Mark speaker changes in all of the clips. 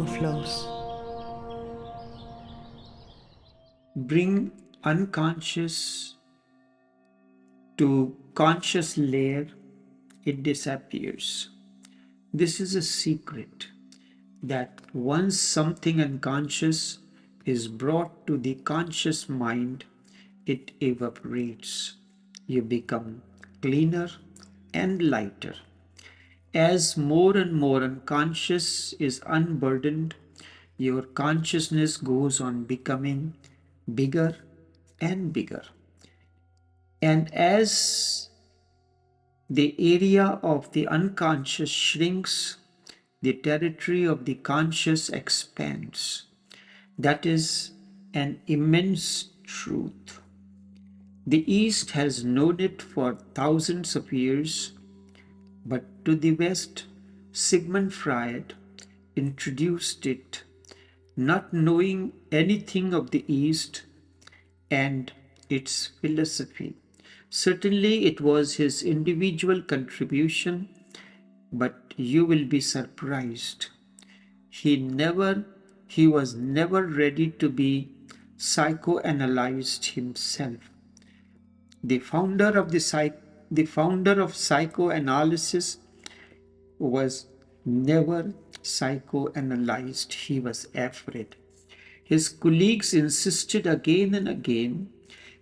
Speaker 1: Overflows.
Speaker 2: Bring unconscious to conscious layer, it disappears. This is a secret that once something unconscious is brought to the conscious mind, it evaporates. You become cleaner and lighter. As more and more unconscious is unburdened, your consciousness goes on becoming bigger and bigger. And as the area of the unconscious shrinks, the territory of the conscious expands. That is an immense truth. The East has known it for thousands of years, but to the West, Sigmund Freud introduced it, not knowing anything of the East and its philosophy. Certainly, it was his individual contribution, but you will be surprised. He was never ready to be psychoanalyzed himself. The founder of psychoanalysis was never psychoanalyzed. He was afraid. His colleagues insisted again and again,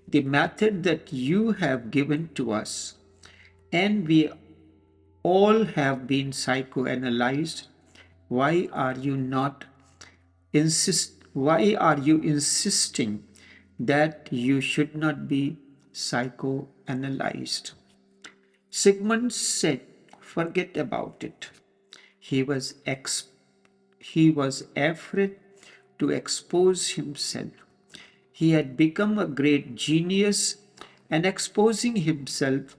Speaker 2: the method that you have given to us, and we all have been psychoanalyzed. Why are you insisting that you should not be psychoanalyzed? Sigmund said, forget about it. He was afraid to expose himself. He had become a great genius, and exposing himself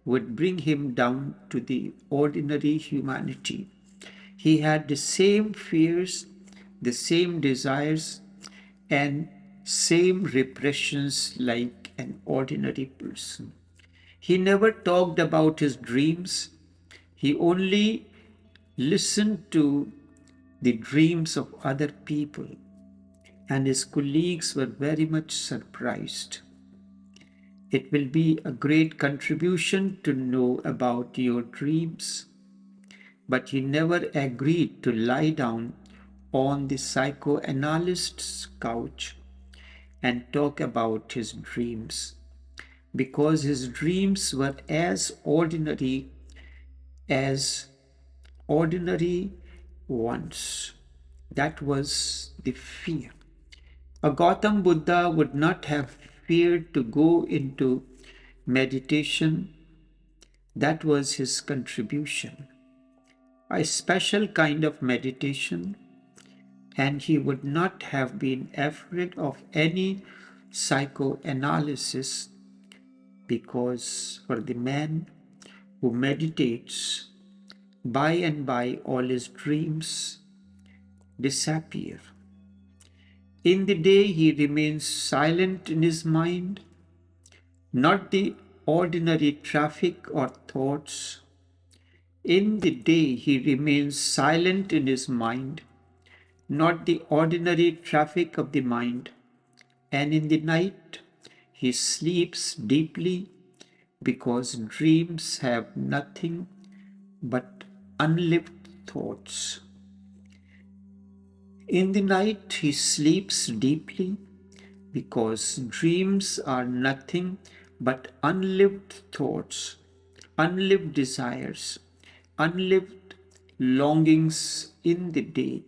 Speaker 2: would bring him down to the ordinary humanity. He had the same fears, the same desires, and same repressions like an ordinary person. He never talked about his dreams. He only listened to the dreams of other people, and his colleagues were very much surprised. It will be a great contribution to know about your dreams, but he never agreed to lie down on the psychoanalyst's couch and talk about his dreams, because his dreams were as ordinary ones. That was the fear. A Gautam Buddha would not have feared to go into meditation. That was his contribution. A special kind of meditation, and he would not have been afraid of any psychoanalysis, because for the man who meditates, by and by all his dreams disappear. In the day he remains silent in his mind, not the ordinary traffic or thoughts. In the day he remains silent in his mind, not the ordinary traffic of the mind. And in the night he sleeps deeply, because dreams have nothing but unlived thoughts. In the night he sleeps deeply, because dreams are nothing but unlived thoughts, unlived desires, unlived longings. In the day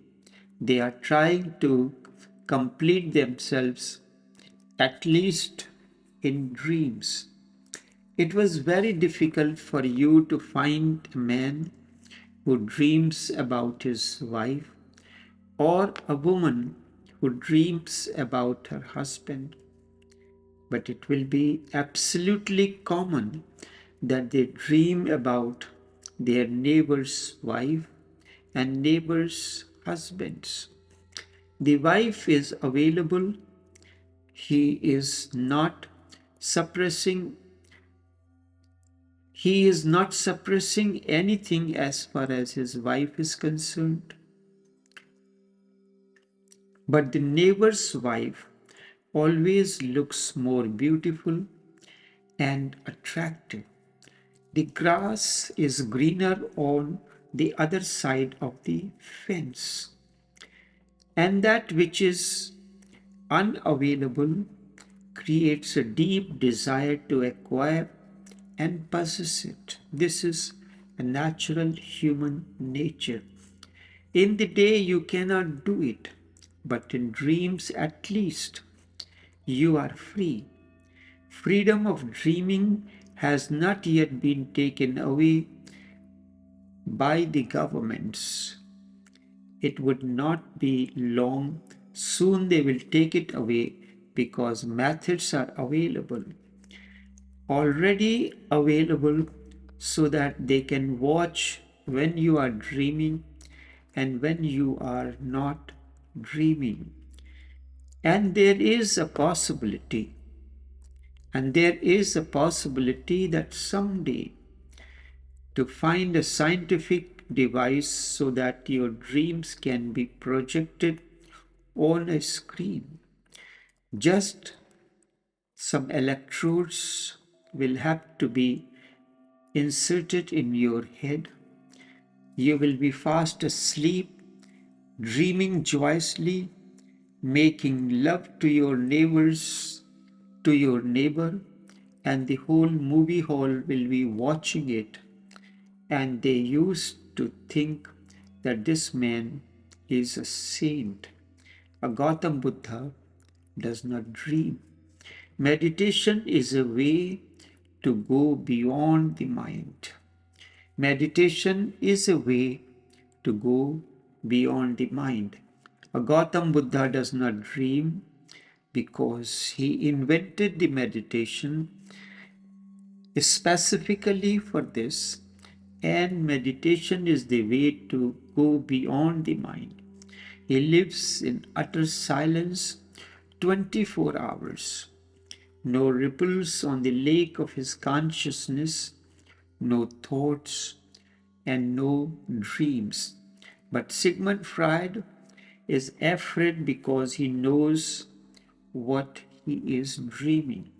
Speaker 2: they are trying to complete themselves, at least in dreams. It was very difficult for you to find a man who dreams about his wife, or a woman who dreams about her husband, but it will be absolutely common that they dream about their neighbor's wife and neighbor's husbands. The wife is available. He is not suppressing anything as far as his wife is concerned. But the neighbor's wife always looks more beautiful and attractive. The grass is greener on the other side of the fence, and that which is unavailable creates a deep desire to acquire and possess it. This is a natural human nature. In the day, you cannot do it, but in dreams, at least, you are free. Freedom of dreaming has not yet been taken away by the governments. It would not be long. Soon they will take it away because methods are available, already available, so that they can watch when you are dreaming and when you are not dreaming. And there is a possibility, that someday to find a scientific device so that your dreams can be projected on a screen. Just some electrodes will have to be inserted in your head. You will be fast asleep, dreaming joyously, making love to your neighbors, to your neighbor, and the whole movie hall will be watching it. And they used to think that this man is a saint. A Gautam Buddha does not dream. Meditation is a way to go beyond the mind. Meditation is a way to go beyond the mind. A Gautam Buddha does not dream because he invented the meditation specifically for this, and meditation is the way to go beyond the mind. He lives in utter silence 24 hours. No ripples on the lake of his consciousness, no thoughts, and no dreams. But Sigmund Freud is afraid because he knows what he is dreaming.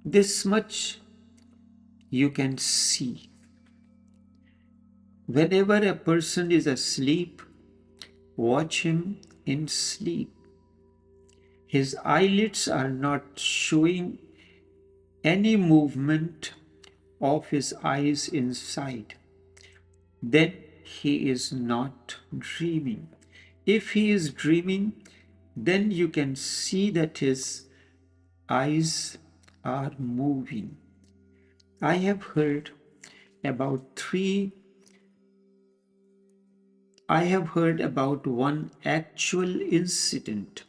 Speaker 2: This much you can see. Whenever a person is asleep, watch him in sleep. His eyelids are not showing any movement of his eyes inside. Then he is not dreaming. If he is dreaming, then you can see that his eyes are moving. I have heard about one actual incident.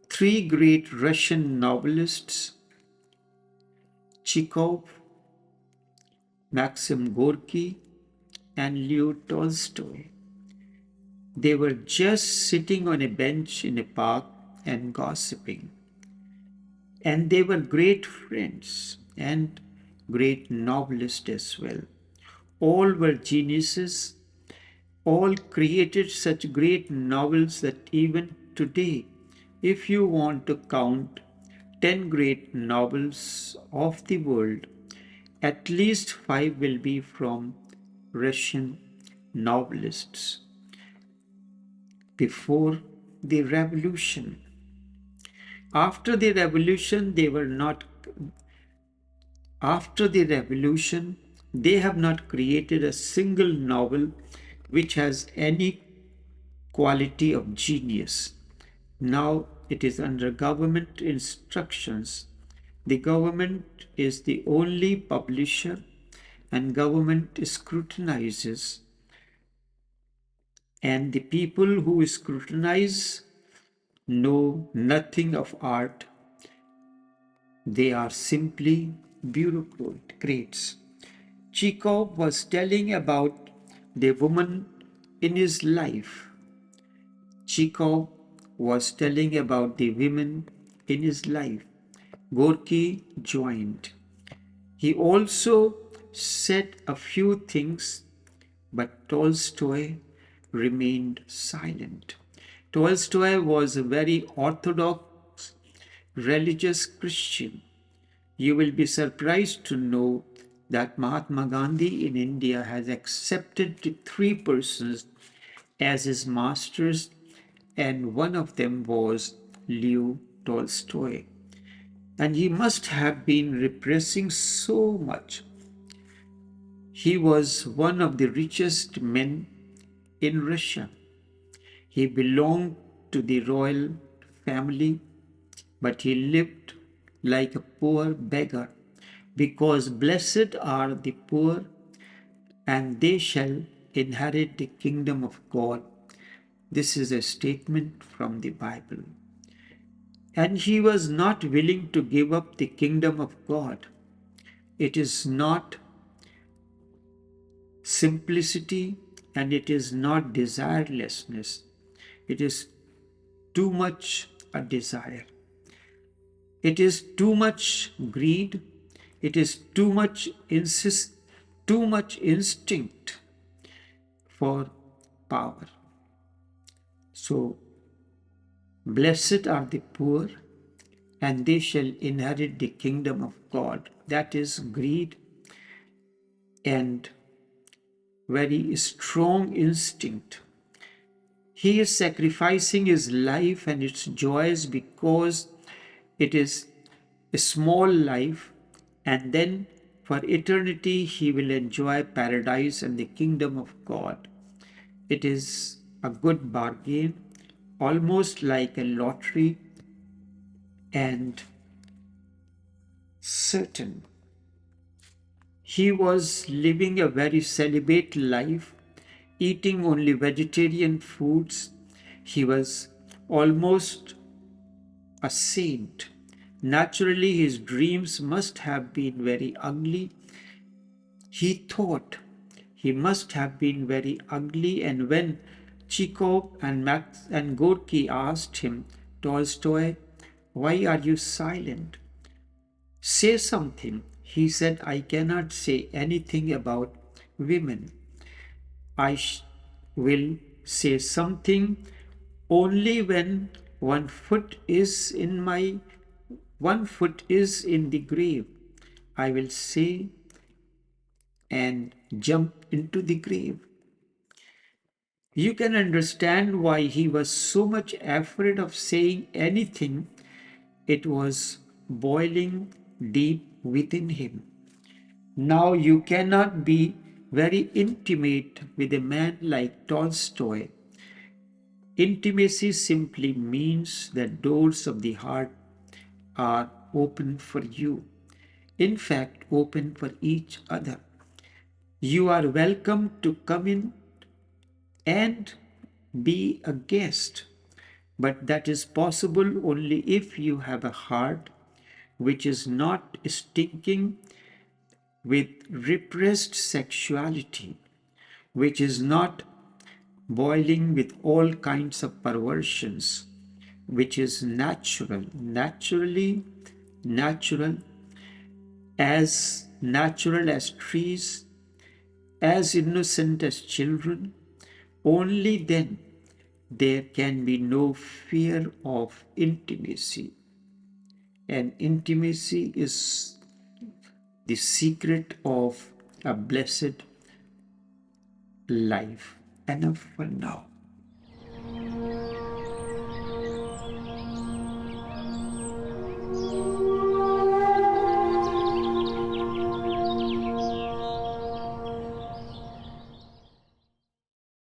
Speaker 2: Three great Russian novelists, Chekhov, Maxim Gorky, and Leo Tolstoy. They were just sitting on a bench in a park and gossiping. And they were great friends and great novelists as well. All were geniuses. All created such great novels that even today, if you want to count 10 great novels of the world, at least 5 will be from Russian novelists. Before the revolution, after the revolution, they have not created a single novel which has any quality of genius. Now it is under government instructions. The government is the only publisher, and government scrutinizes. And the people who scrutinize know nothing of art. They are simply bureaucrats. Chekhov was telling about the woman in his life. Chekhov was telling about the women in his life. Gorky joined. He also said a few things, but Tolstoy remained silent. Tolstoy was a very orthodox religious Christian. You will be surprised to know that Mahatma Gandhi in India has accepted the three persons as his masters, and one of them was Leo Tolstoy. And he must have been repressing so much. He was one of the richest men in Russia. He belonged to the royal family, but he lived like a poor beggar, because blessed are the poor, and they shall inherit the kingdom of God. This is a statement from the Bible. And he was not willing to give up the kingdom of God. It is not simplicity and it is not desirelessness. It is too much a desire. It is too much greed. It is too much instinct for power. So, blessed are the poor, and they shall inherit the kingdom of God. That is greed and very strong instinct. He is sacrificing his life and its joys because it is a small life, and then for eternity he will enjoy paradise and the kingdom of God. It is a good bargain, almost like a lottery, and certain. He was living a very celibate life, eating only vegetarian foods. He was almost a saint. Naturally, his dreams must have been very ugly. He thought he must have been very ugly, and when Chekhov and Max and Gorky asked him, Tolstoy, why are you silent? Say something. He said, I cannot say anything about women. I will say something only when one foot is in the grave. I will say and jump into the grave. You can understand why he was so much afraid of saying anything. It was boiling deep within him. Now you cannot be very intimate with a man like Tolstoy. Intimacy simply means that doors of the heart are open for you. In fact, open for each other. You are welcome to come in and be a guest, but that is possible only if you have a heart which is not stinking with repressed sexuality, which is not boiling with all kinds of perversions, which is natural as trees, as innocent as children. Only then there can be no fear of intimacy. And intimacy is the secret of a blessed life. Enough for now.